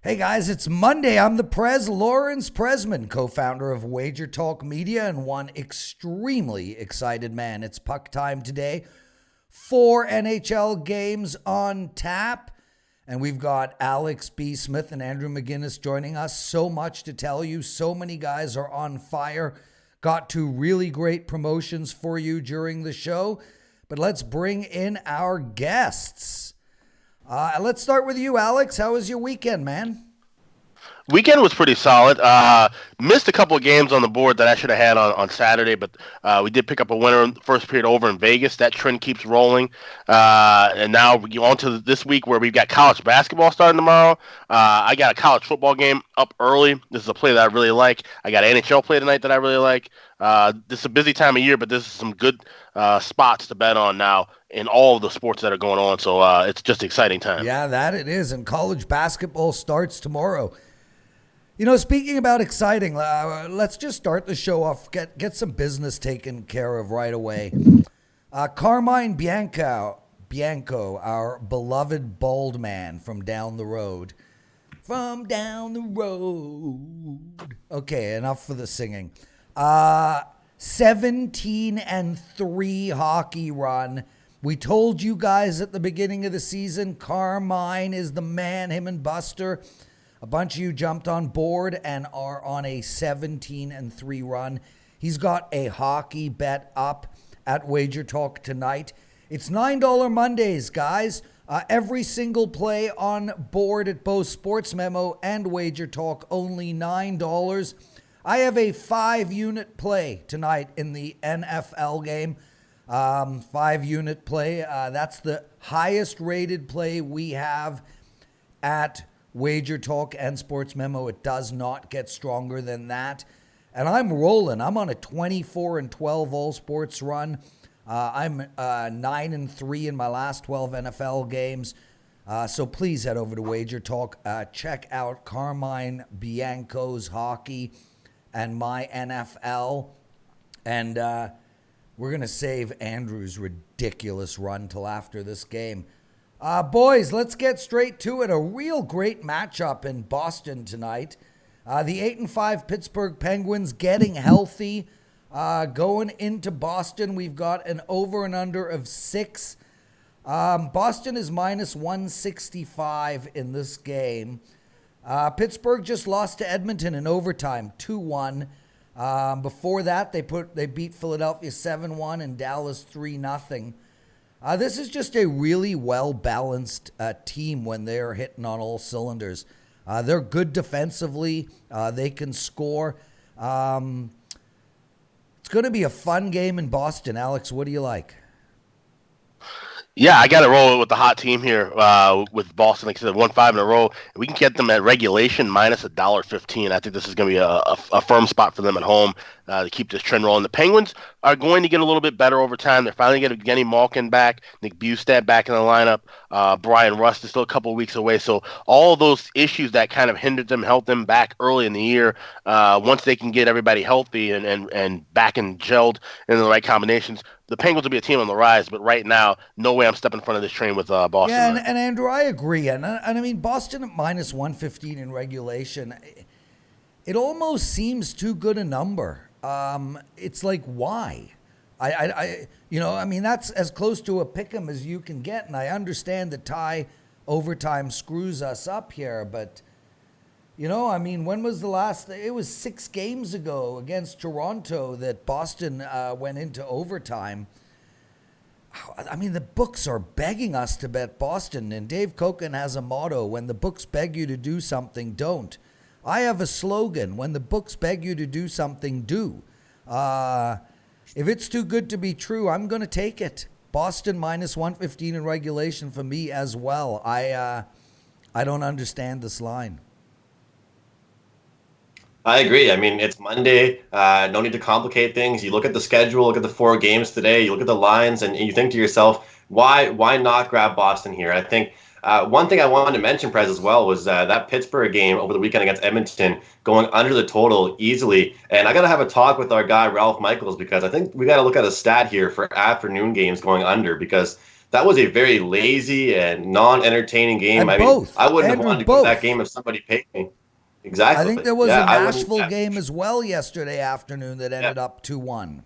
Hey guys, it's Monday. I'm the Prez, Lawrence Presman, co-founder of WagerTalk Media and one extremely excited man. It's puck time today. 4 NHL games on tap, and we've got Alex B. Smith and Andrew McInnis joining us. So much to tell you. So many guys are on fire. Got 2 really great promotions for you during the show, but let's bring in our guests. Let's start with you, Alex. How was your weekend, man? Weekend was pretty solid. Missed a couple of games on the board that I should have had on Saturday, but we did pick up a winner in the first period over in Vegas. That trend keeps rolling. And now we go on to this week where we've got college basketball starting tomorrow. I got a college football game up early. This is a play that I really like. I got an NHL play tonight that I really like. This is a busy time of year, but this is some good spots to bet on now in all of the sports that are going on. So it's just an exciting time. Yeah, that it is. And college basketball starts tomorrow. You know, speaking about exciting, let's just start the show off. Get some business taken care of right away. Carmine Bianco, our beloved bald man from down the road. From down the road. Okay, enough for the singing. 17-3 hockey run. We told you guys at the beginning of the season, Carmine is the man, him and Buster. A bunch of you jumped on board and are on a 17-3 run. He's got a hockey bet up at WagerTalk tonight. It's $9 Mondays, guys. Every single play on board at both Sports Memo and WagerTalk, only $9. I have a 5-unit play tonight in the NFL game. 5-unit play. That's the highest rated play we have at WagerTalk and Sports Memo. It does not get stronger than that. And I'm rolling. I'm on a 24-12 all sports run. I'm 9-3 in my last 12 NFL games. So please head over to WagerTalk. Check out Carmine Bianco's hockey and my NFL. And we're going to save Andrew's ridiculous run till after this game. Boys, let's get straight to it. A real great matchup in Boston tonight. The 8-5 Pittsburgh Penguins getting healthy. Going into Boston, we've got an over and under of 6. Boston is minus 165 in this game. Pittsburgh just lost to Edmonton in overtime, 2-1. Before that, they beat Philadelphia 7-1 and Dallas 3-0. This is just a really well-balanced team when they're hitting on all cylinders. They're good defensively. They can score. It's going to be a fun game in Boston. Alex, what do you like? Yeah, I got to roll with the hot team here with Boston. Like I said, 1-5 in a row. We can get them at regulation minus $1.15. I think this is going to be a firm spot for them at home to keep this trend rolling. The Penguins are going to get a little bit better over time. They're finally getting Genny Malkin back, Nick Bustad back in the lineup. Brian Rust is still a couple of weeks away. So all of those issues that kind of hindered them, held them back early in the year. Once they can get everybody healthy and back and gelled in the right combinations, the Penguins will be a team on the rise, but right now, no way I'm stepping in front of this train with Boston. Yeah, and Andrew, I agree. And I mean, Boston at minus 115 in regulation, it almost seems too good a number. It's like, why? I mean, that's as close to a pick'em as you can get, and I understand the tie overtime screws us up here, but you know, I mean, when was the last? It was 6 games ago against Toronto that Boston went into overtime. I mean, the books are begging us to bet Boston, and Dave Koken has a motto: when the books beg you to do something, don't. I have a slogan: when the books beg you to do something, do. If it's too good to be true, I'm going to take it. Boston minus 115 in regulation for me as well. I don't understand this line. I agree. I mean, it's Monday. No need to complicate things. You look at the schedule, look at the 4 games today, you look at the lines, and you think to yourself, why not grab Boston here? I think one thing I wanted to mention, Prez, as well, was that Pittsburgh game over the weekend against Edmonton going under the total easily. And I got to have a talk with our guy, Ralph Michaels, because I think we got to look at a stat here for afternoon games going under, because that was a very lazy and non-entertaining game. And I mean, both, I wouldn't have Andrew, wanted to go to that both. game if somebody paid me. I think Exactly. there was Yeah, a I wouldn't. Nashville Yeah, game as well yesterday afternoon that yeah. ended up 2-1.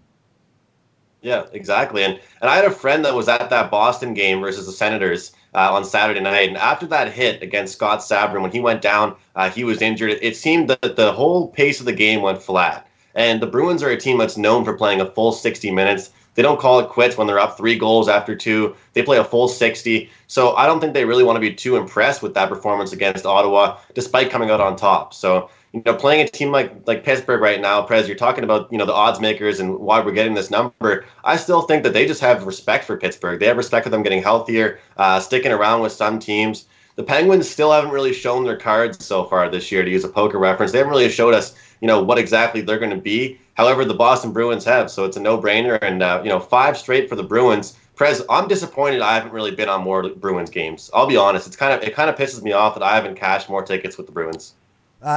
Yeah, exactly. And I had a friend that was at that Boston game versus the Senators on Saturday night, and after that hit against Scott Sabrin, when he went down, he was injured. It seemed that the whole pace of the game went flat. And the Bruins are a team that's known for playing a full 60 minutes. They don't call it quits when they're up 3 goals after two. They play a full 60. So I don't think they really want to be too impressed with that performance against Ottawa, despite coming out on top. So playing a team like Pittsburgh right now, Prez, you're talking about, the odds makers and why we're getting this number. I still think that they just have respect for Pittsburgh. They have respect for them getting healthier, sticking around with some teams. The Penguins still haven't really shown their cards so far this year, to use a poker reference. They haven't really showed us, what exactly they're going to be. However, the Boston Bruins have, so it's a no-brainer. And, 5 straight for the Bruins. Prez, I'm disappointed I haven't really been on more Bruins games. I'll be honest. It kind of pisses me off that I haven't cashed more tickets with the Bruins.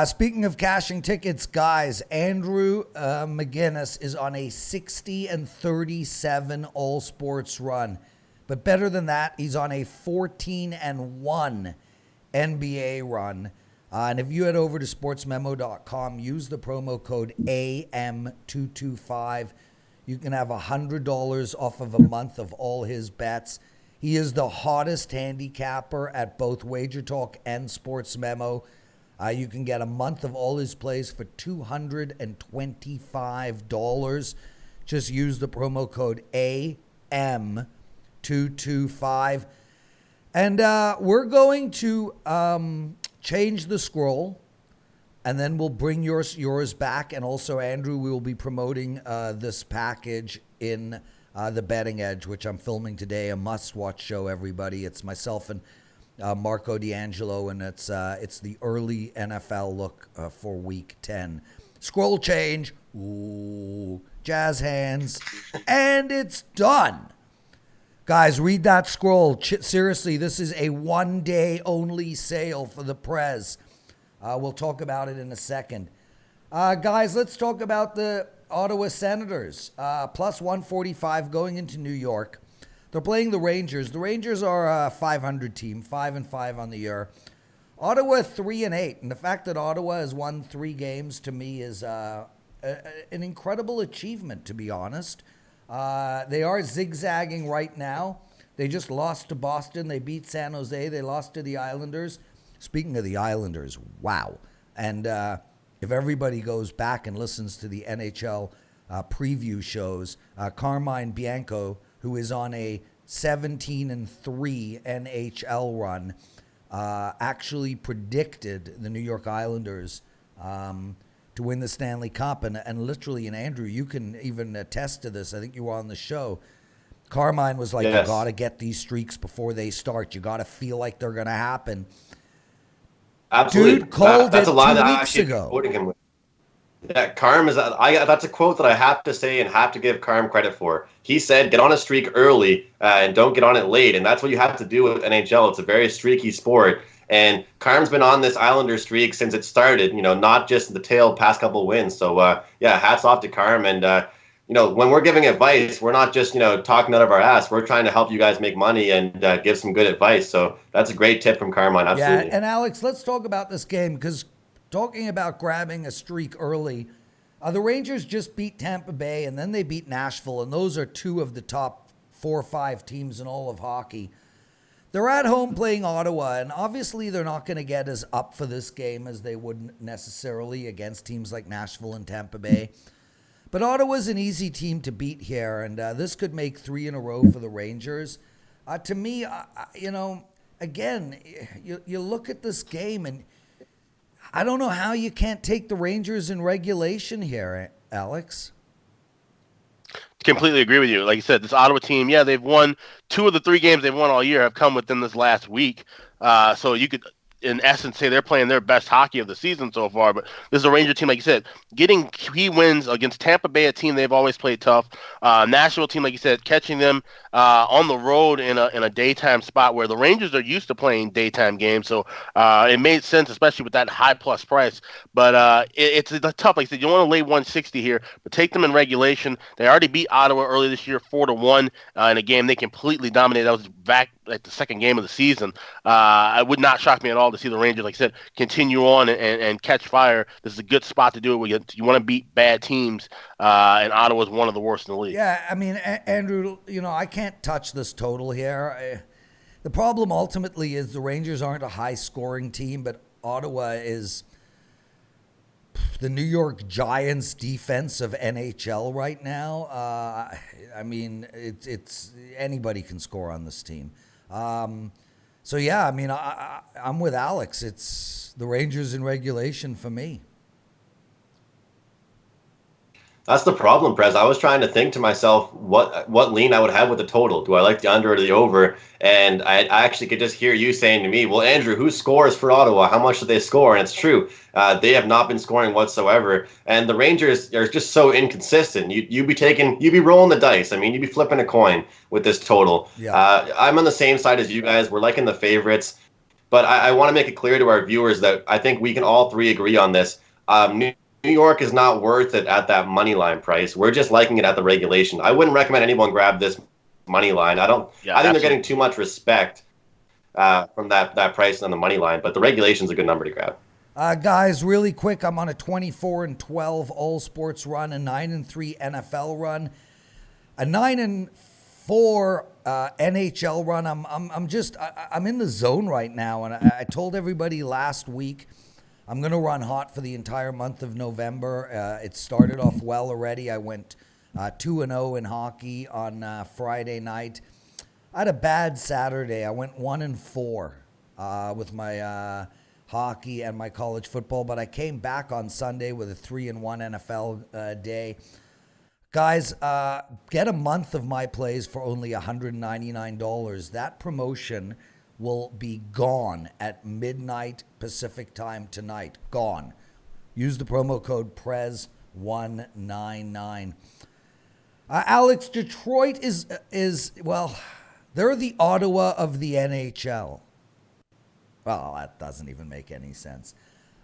Speaking of cashing tickets, guys, Andrew McInnis is on a 60-37 all sports run. But better than that, he's on a 14-1 NBA run. And if you head over to sportsmemo.com, use the promo code AM225. You can have $100 off of a month of all his bets. He is the hottest handicapper at both WagerTalk and Sports Memo. You can get a month of all his plays for $225. Just use the promo code AM225. And we're going to change the scroll, and then we'll bring yours back. And also, Andrew, we will be promoting this package in The Betting Edge, which I'm filming today, a must-watch show, everybody. It's myself and Marco D'Angelo, and it's the early NFL look for Week 10. Scroll change, ooh, jazz hands, and it's done. Guys, read that scroll. Seriously, this is a one-day only sale for the Prez. We'll talk about it in a second. Guys, let's talk about the Ottawa Senators. Plus 145 going into New York. They're playing the Rangers. The Rangers are a 500 team, 5-5 on the year. Ottawa 3-8, and the fact that Ottawa has won 3 games to me is an incredible achievement, to be honest. They are zigzagging right now. They just lost to Boston. They beat San Jose. They lost to the Islanders. Speaking of the Islanders, wow. And if everybody goes back and listens to the NHL preview shows, Carmine Bianco, who is on a 17-3 NHL run, actually predicted the New York Islanders to win the Stanley Cup. And literally, and Andrew, you can even attest to this. I think you were on the show. Carmine was like, Yes. You got to get these streaks before they start. You got to feel like they're going to happen. Absolutely. Dude called That's it a lie 2 that I weeks actually ago. quoting him with. Yeah, Carm is that's a quote that I have to say and have to give Carm credit for. He said, "Get on a streak early and don't get on it late," and that's what you have to do with NHL. It's a very streaky sport, and Carm's been on this Islander streak since it started. Not just the tail past couple wins. So yeah, hats off to Carm. And when we're giving advice, we're not just talking out of our ass. We're trying to help you guys make money and give some good advice. So that's a great tip from Carmine. Absolutely. Yeah, and Alex, let's talk about this game, because talking about grabbing a streak early, the Rangers just beat Tampa Bay, and then they beat Nashville, and those are 2 of the top 4 or 5 teams in all of hockey. They're at home playing Ottawa, and obviously they're not going to get as up for this game as they would necessarily against teams like Nashville and Tampa Bay. But Ottawa's an easy team to beat here, and this could make 3 in a row for the Rangers. To me, again, you look at this game, and I don't know how you can't take the Rangers in regulation here, Alex. Completely agree with you. Like you said, this Ottawa team, they've won 2 of the 3 games they've won all year have come within this last week. So you could in essence, say they're playing their best hockey of the season so far. But this is a Ranger team, like you said, getting key wins against Tampa Bay, a team they've always played tough. Nashville team, like you said, catching them on the road in a daytime spot where the Rangers are used to playing daytime games. So it made sense, especially with that high plus price. But it's tough. Like I said, you want to lay 160 here, but take them in regulation. They already beat Ottawa early this year, 4-1 in a game they completely dominated. That was back at the second game of the season. It would not shock me at all to see the Rangers, like I said, continue on and catch fire. This is a good spot to do it. Where you want to beat bad teams, and Ottawa is one of the worst in the league. Yeah, I mean, Andrew, I can't touch this total here. The problem ultimately is the Rangers aren't a high-scoring team, but Ottawa is the New York Giants defense of NHL right now. I mean, it's anybody can score on this team. So yeah, I mean, I'm with Alex. It's the Rangers in regulation for me. That's the problem, Prez. I was trying to think to myself what lean I would have with the total. Do I like the under or the over? And I actually could just hear you saying to me, well, Andrew, who scores for Ottawa? How much do they score? And it's true. They have not been scoring whatsoever. And the Rangers are just so inconsistent. You'd be rolling the dice. I mean, you'd be flipping a coin with this total. Yeah. I'm on the same side as you guys. We're liking the favorites. But I want to make it clear to our viewers that I think we can all three agree on this. New York is not worth it at that money line price. We're just liking it at the regulation. I wouldn't recommend anyone grab this money line. I think they're getting too much respect from that price on the money line, but the regulation's a good number to grab. Guys, really quick, I'm on a 24-12 all sports run, a 9-3 NFL run, a 9-4 NHL run. I'm in the zone right now, and I told everybody last week I'm going to run hot for the entire month of November. It started off well already. I went 2-0 in hockey on Friday night. I had a bad Saturday. I went 1-4 with my hockey and my college football, but I came back on Sunday with a 3-1 NFL day. Guys, get a month of my plays for only $199. That promotion will be gone at midnight Pacific time tonight. Gone. Use the promo code PREZ199. Alex, Detroit is well, they're the Ottawa of the NHL. Well, that doesn't even make any sense.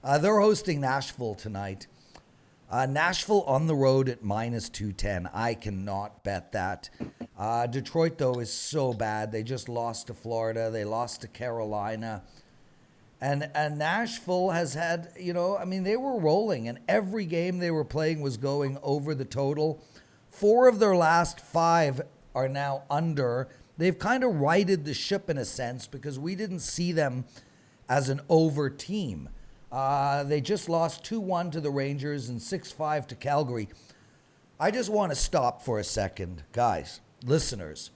They're hosting Nashville tonight. Nashville on the road at -210. I cannot bet that. Detroit, though, is so bad. They just lost to Florida. They lost to Carolina. And Nashville has had, they were rolling, and every game they were playing was going over the total. 4 of their last 5 are now under. They've kind of righted the ship in a sense because we didn't see them as an over team. They just lost 2-1 to the Rangers and 6-5 to Calgary. I just want to stop for a second. Guys, listeners,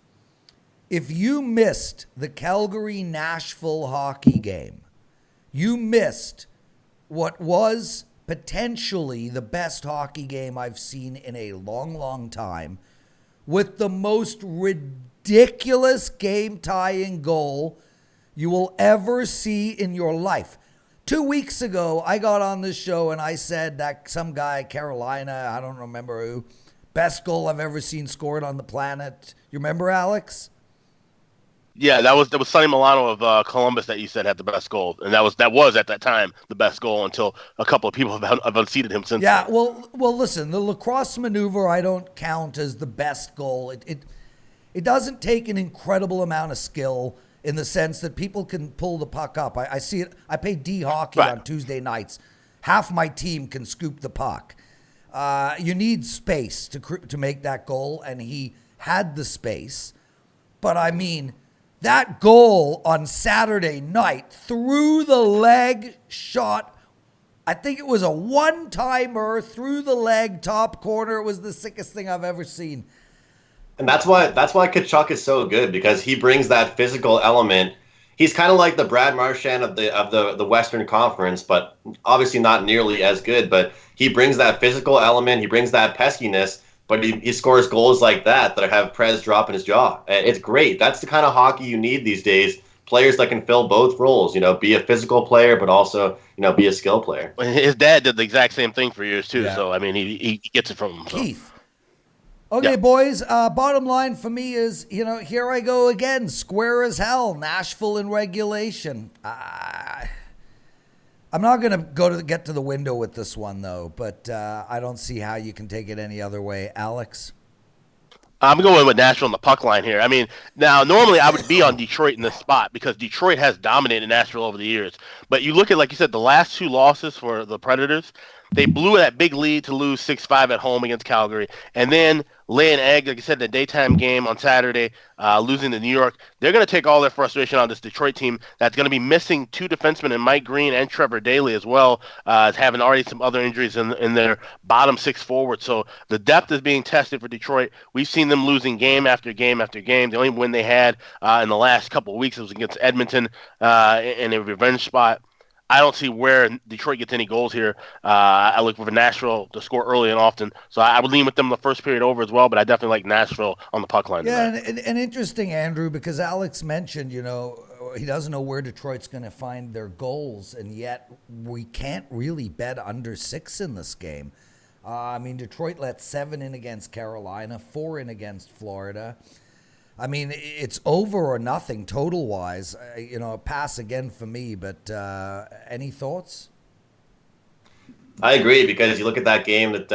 if you missed the Calgary-Nashville hockey game, you missed what was potentially the best hockey game I've seen in a long, long time, with the most ridiculous game-tying goal you will ever see in your life. 2 weeks ago, I got on this show and I said that some guy, Carolina, I don't remember who, best goal I've ever seen scored on the planet. You remember, Alex? Yeah, that was Sonny Milano of Columbus that you said had the best goal, and that was at that time the best goal until a couple of people have unseated him since. Yeah, well, listen, the lacrosse maneuver I don't count as the best goal. It doesn't take an incredible amount of skill in the sense that people can pull the puck up. I see it. I play D hockey on Tuesday nights. Half my team can scoop the puck. You need space to make that goal, and he had the space. But I mean, that goal on Saturday night, through the leg shot, I think it was a one-timer, through the leg, top corner. It was the sickest thing I've ever seen. And that's why Tkachuk is so good, because he brings that physical element. He's kind of like the Brad Marchand of the Western Conference, but obviously not nearly as good. But he brings that physical element. He brings that peskiness, but he scores goals like that have Prez dropping his jaw. It's great. That's the kind of hockey you need these days. players that can fill both roles. Be a physical player, but also be a skill player. His dad did the exact same thing for years too. Yeah. So I mean, he gets it from him. So. Keith. Okay, boys, bottom line for me is, here I go again, square as hell, Nashville in regulation. I'm not going to get to the window with this one, though, but I don't see how you can take it any other way. Alex? I'm going with Nashville on the puck line here. I mean, now normally I would be on Detroit in this spot because Detroit has dominated Nashville over the years. But you look at, like you said, the last 2 losses for the Predators, they blew that big lead to lose 6-5 at home against Calgary, and then lay an egg, like I said, in the daytime game on Saturday, losing to New York. They're going to take all their frustration on this Detroit team that's going to be missing 2 defensemen in Mike Green and Trevor Daley as well, as having already some other injuries in their bottom 6 forwards. So the depth is being tested for Detroit. We've seen them losing game after game after game. The only win they had in the last couple of weeks was against Edmonton in a revenge spot. I don't see where Detroit gets any goals here. I look for Nashville to score early and often. So I would lean with them the first period over as well, but I definitely like Nashville on the puck line. Yeah, and interesting, Andrew, because Alex mentioned, he doesn't know where Detroit's going to find their goals, and yet we can't really bet under 6 in this game. I mean, Detroit let 7 in against Carolina, 4 in against Florida. I mean, it's over or nothing total-wise. A pass again for me, but any thoughts? I agree, because you look at that game that,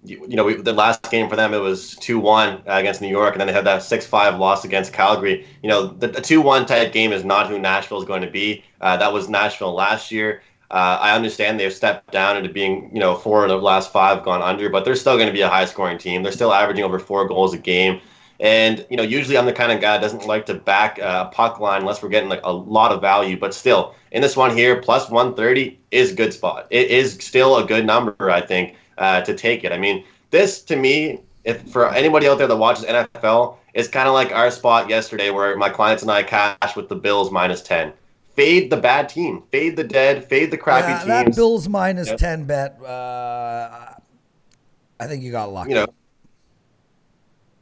the last game for them, it was 2-1 against New York, and then they had that 6-5 loss against Calgary. The 2-1 type game is not who Nashville is going to be. That was Nashville last year. I understand they've stepped down into being, 4 of the last 5 gone under, but they're still going to be a high-scoring team. They're still averaging over 4 goals a game. And, usually I'm the kind of guy that doesn't like to back a puck line unless we're getting like a lot of value. But still, in this one here, plus 130 is a good spot. It is still a good number, I think, to take it. I mean, this to me, if for anybody out there that watches NFL, is kind of like our spot yesterday where my clients and I cashed with the Bills minus 10. Fade the bad team. Fade the dead. Fade the crappy teams. That Bills minus 10 bet, I think you got lucky.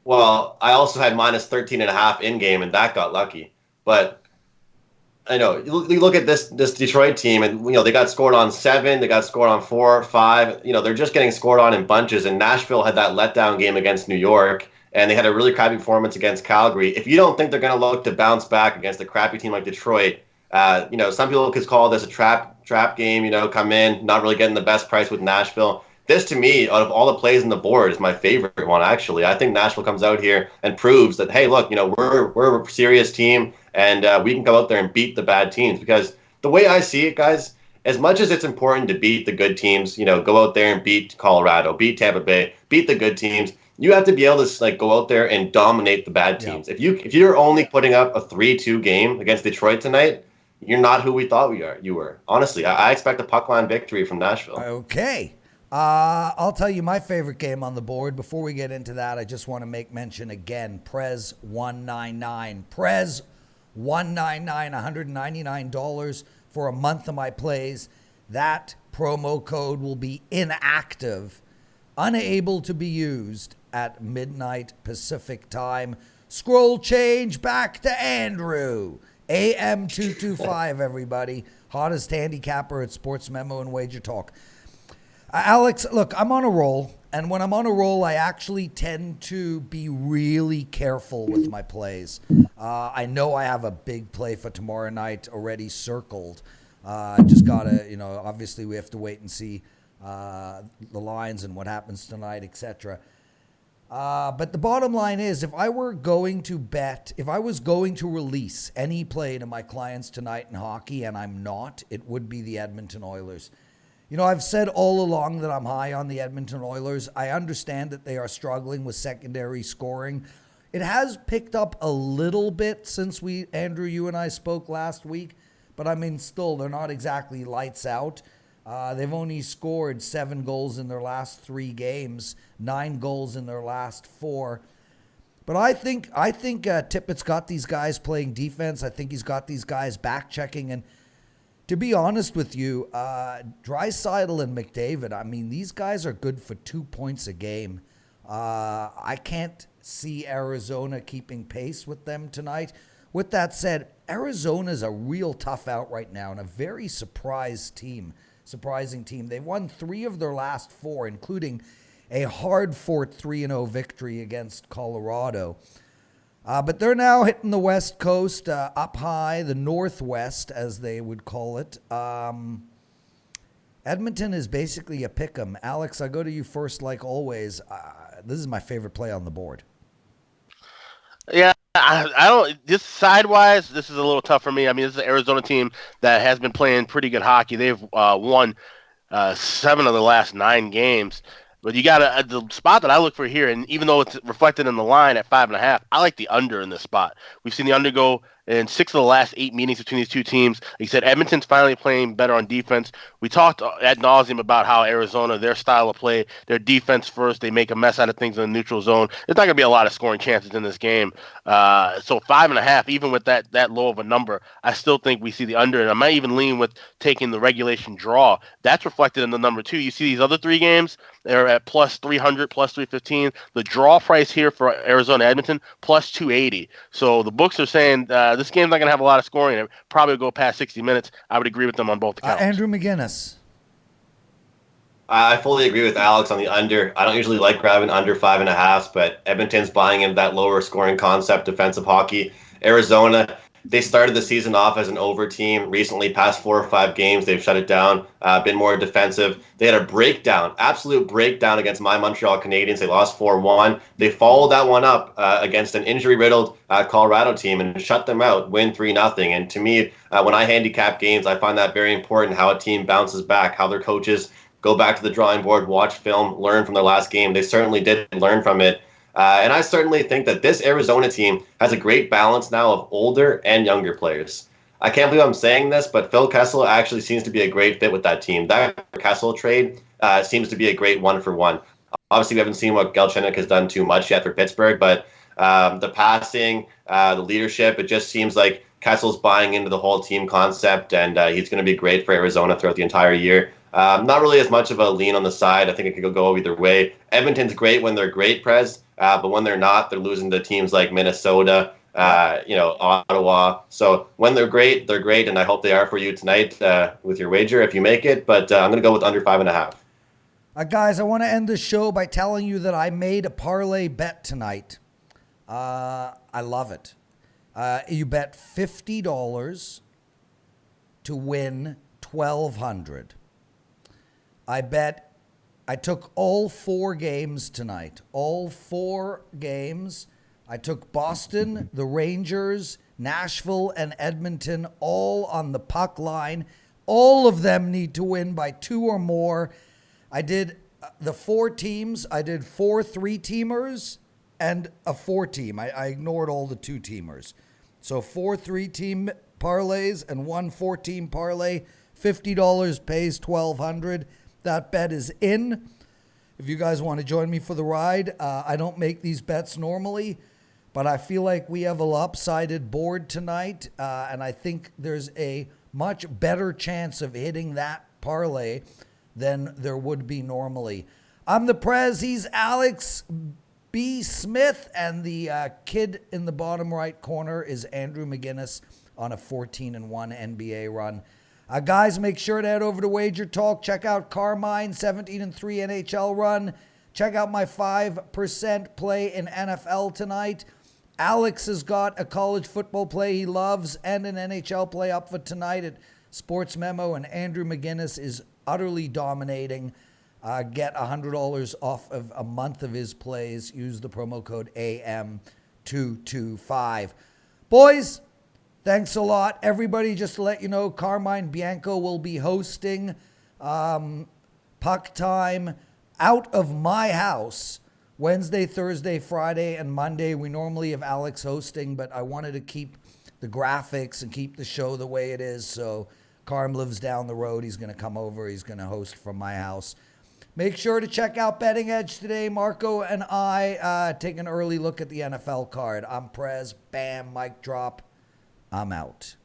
Well, I also had minus 13.5 in game, and that got lucky. But I know you look at this Detroit team, and they got scored on 7, they got scored on 4, 5. They're just getting scored on in bunches. And Nashville had that letdown game against New York, and they had a really crappy performance against Calgary. If you don't think they're going to look to bounce back against a crappy team like Detroit, some people could call this a trap game. Come in, not really getting the best price with Nashville. This, to me, out of all the plays on the board, is my favorite one, actually. I think Nashville comes out here and proves that, hey, look, we're a serious team, and we can go out there and beat the bad teams. Because the way I see it, guys, as much as it's important to beat the good teams, go out there and beat Colorado, beat Tampa Bay, beat the good teams, you have to be able to go out there and dominate the bad teams. Yeah. If you're only putting up a 3-2 game against Detroit tonight, you're not who we thought you were. Honestly, I expect a puck line victory from Nashville. Okay. I'll tell you my favorite game on the board. Before we get into that, I just want to make mention again, Prez 199. Prez 199, $199 for a month of my plays. That promo code will be inactive, unable to be used at midnight Pacific time. Scroll change back to Andrew. AM 225, everybody. Hottest handicapper at Sports Memo and WagerTalk. Alex, look, I'm on a roll, and when I'm on a roll, I actually tend to be really careful with my plays. I know I have a big play for tomorrow night already circled. Just gotta, obviously we have to wait and see the lines and what happens tonight, etc. But the bottom line is, if I was going to release any play to my clients tonight in hockey, and I'm not, it would be the Edmonton Oilers. I've said all along that I'm high on the Edmonton Oilers. I understand that they are struggling with secondary scoring. It has picked up a little bit since Andrew, you and I spoke last week, but I mean, still, they're not exactly lights out. They've only scored 7 goals in their last 3 games, 9 goals in their last 4. But I think Tippett's got these guys playing defense. I think he's got these guys back checking, and to be honest with you, Draisaitl and McDavid, I mean, these guys are good for 2 points a game. I can't see Arizona keeping pace with them tonight. with that said, Arizona's a real tough out right now and a very surprising team. They won 3 of their last 4, including a hard-fought 3-0 victory against Colorado. But they're now hitting the West Coast, up high, the Northwest, as they would call it. Edmonton is basically a pick'em. Alex, I go to you first, like always. This is my favorite play on the board. Yeah, I don't. This sidewise, this is a little tough for me. I mean, this is an Arizona team that has been playing pretty good hockey. They've won 7 of the last 9 games. But you got the spot that I look for here, and even though it's reflected in the line at 5.5, I like the under in this spot. We've seen the under go in 6 of the last 8 meetings between these two teams. Like you said, Edmonton's finally playing better on defense. We talked ad nauseum about how Arizona, their style of play, their defense first, they make a mess out of things in the neutral zone. There's not going to be a lot of scoring chances in this game. So 5.5, even with that low of a number, I still think we see the under, and I might even lean with taking the regulation draw. That's reflected in the number 2. You see these other 3 games, they're at plus 300, plus 315. The draw price here for Arizona Edmonton, plus 280. So the books are saying this game's not going to have a lot of scoring. It probably will go past 60 minutes. I would agree with them on both accounts. Andrew McInnis. I fully agree with Alex on the under. I don't usually like grabbing under 5.5, but Edmonton's buying into that lower scoring concept, defensive hockey. Arizona, they started the season off as an over team. Recently, past 4 or 5 games, they've shut it down, been more defensive. They had a breakdown, absolute breakdown against my Montreal Canadiens. They lost 4-1. They followed that one up against an injury-riddled Colorado team and shut them out, win 3-0. And to me, when I handicap games, I find that very important, how a team bounces back, how their coaches go back to the drawing board, watch film, learn from their last game. They certainly did learn from it. And I certainly think that this Arizona team has a great balance now of older and younger players. I can't believe I'm saying this, but Phil Kessel actually seems to be a great fit with that team. That Kessel trade seems to be a great 1-for-1. Obviously, we haven't seen what Galchenyuk has done too much yet for Pittsburgh, but the passing, the leadership, it just seems like Kessel's buying into the whole team concept, and he's going to be great for Arizona throughout the entire year. Not really as much of a lean on the side. I think it could go either way. Edmonton's great when they're great, Prez, but when they're not, they're losing to teams like Minnesota, Ottawa. So when they're great, and I hope they are for you tonight with your wager if you make it. But I'm going to go with under 5.5. Guys, I want to end the show by telling you that I made a parlay bet tonight. I love it. You bet $50 to win $1,200. I took all 4 games tonight. All 4 games. I took Boston, the Rangers, Nashville, and Edmonton all on the puck line. All of them need to win by 2 or more. I did the 4 teams. I did 4 3-teamers and a 4-team. I ignored all the 2-teamers. So 4 3-team parlays and 1 4-team parlay. $50 pays $1,200. That bet is in. If you guys want to join me for the ride, I don't make these bets normally, but I feel like we have a lopsided board tonight, and I think there's a much better chance of hitting that parlay than there would be normally. I'm the Prez. He's Alex B. Smith, and the kid in the bottom right corner is Andrew McInnis on a 14-1 NBA run. Guys, make sure to head over to WagerTalk. Check out Carmine, 17-3 NHL run. Check out my 5% play in NFL tonight. Alex has got a college football play he loves and an NHL play up for tonight at Sports Memo. And Andrew McInnis is utterly dominating. Get $100 off of a month of his plays. Use the promo code AM225. Boys, thanks a lot. Everybody, just to let you know, Carmine Bianco will be hosting Puck Time out of my house Wednesday, Thursday, Friday, and Monday. We normally have Alex hosting, but I wanted to keep the graphics and keep the show the way it is. So Carm lives down the road. He's going to come over. He's going to host from my house. Make sure to check out Betting Edge today. Marco and I take an early look at the NFL card. I'm Prez. Bam, mic drop. I'm out.